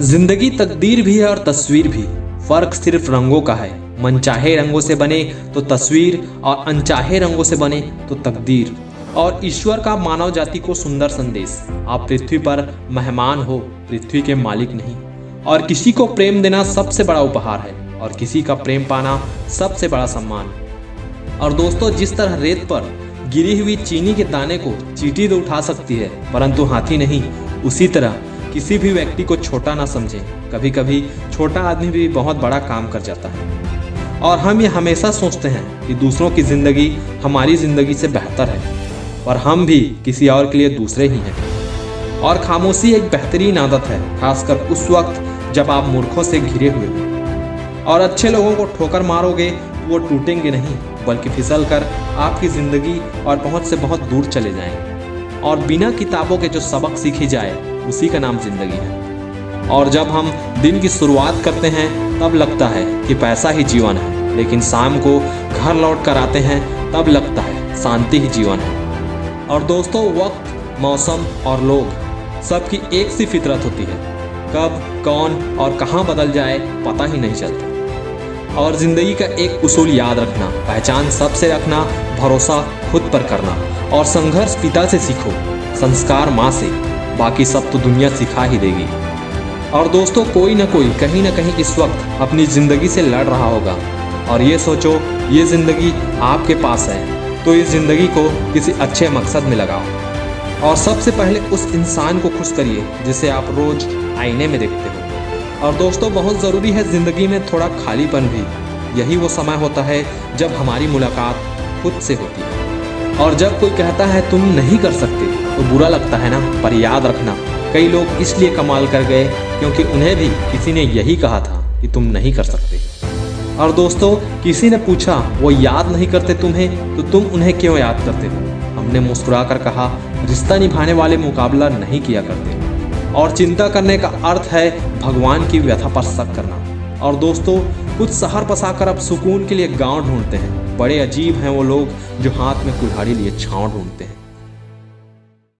जिंदगी तकदीर भी है और तस्वीर भी, फर्क सिर्फ रंगों का है। मनचाहे रंगों से बने तो तस्वीर और अनचाहे रंगों से बने तो तकदीर। और ईश्वर का मानव जाति को सुंदर संदेश, आप पृथ्वी पर मेहमान हो, पृथ्वी के मालिक नहीं। और किसी को प्रेम देना सबसे बड़ा उपहार है और किसी का प्रेम पाना सबसे बड़ा सम्मान। और दोस्तों, जिस तरह रेत पर गिरी हुई चीनी के दाने को चींटी तो उठा सकती है परंतु हाथी नहीं, उसी तरह किसी भी व्यक्ति को छोटा ना समझें। कभी कभी छोटा आदमी भी बहुत बड़ा काम कर जाता है। और हम ये हमेशा सोचते हैं कि दूसरों की जिंदगी हमारी जिंदगी से बेहतर है, पर हम भी किसी और के लिए दूसरे ही हैं। और खामोशी एक बेहतरीन आदत है, खासकर उस वक्त जब आप मूर्खों से घिरे हुए हो। और अच्छे लोगों को ठोकर मारोगे तो वो टूटेंगे नहीं, बल्कि फिसल कर आपकी जिंदगी और पहुंच से बहुत दूर चले जाएंगे। और बिना किताबों के जो सबक सीखी जाए उसी का नाम जिंदगी है। और जब हम दिन की शुरुआत करते हैं तब लगता है कि पैसा ही जीवन है, लेकिन शाम को घर लौट कर आते हैं तब लगता है शांति ही जीवन है। और दोस्तों, वक्त, मौसम और लोग सबकी एक सी फितरत होती है, कब कौन और कहाँ बदल जाए पता ही नहीं चलता। और जिंदगी का एक उसूल याद रखना, पहचान सबसे रखना, भरोसा खुद पर करना और संघर्ष पिता से सीखो, संस्कार माँ से, बाकी सब तो दुनिया सिखा ही देगी। और दोस्तों, कोई ना कोई कहीं ना कहीं इस वक्त अपनी ज़िंदगी से लड़ रहा होगा। और ये सोचो, ये ज़िंदगी आपके पास है तो इस ज़िंदगी को किसी अच्छे मकसद में लगाओ। और सबसे पहले उस इंसान को खुश करिए जिसे आप रोज़ आईने में देखते हो। और दोस्तों, बहुत ज़रूरी है ज़िंदगी में थोड़ा खालीपन भी। यही वो समय होता है जब हमारी मुलाकात खुद से होती है। और जब कोई कहता है तुम नहीं कर सकते तो बुरा लगता है ना, पर याद रखना, कई लोग इसलिए कमाल कर गए क्योंकि उन्हें भी किसी ने यही कहा था कि तुम नहीं कर सकते। और दोस्तों, किसी ने पूछा वो याद नहीं करते तुम्हें तो तुम उन्हें क्यों याद करते हो? हमने मुस्कुराकर कहा, रिश्ता निभाने वाले मुकाबला नहीं किया करते। और चिंता करने का अर्थ है भगवान की व्यथा पर शक करना। और दोस्तों, कुछ शहर बसाकर अब सुकून के लिए गांव ढूंढते हैं। बड़े अजीब हैं वो लोग जो हाथ में कुल्हाड़ी लिए छांव ढूंढते हैं।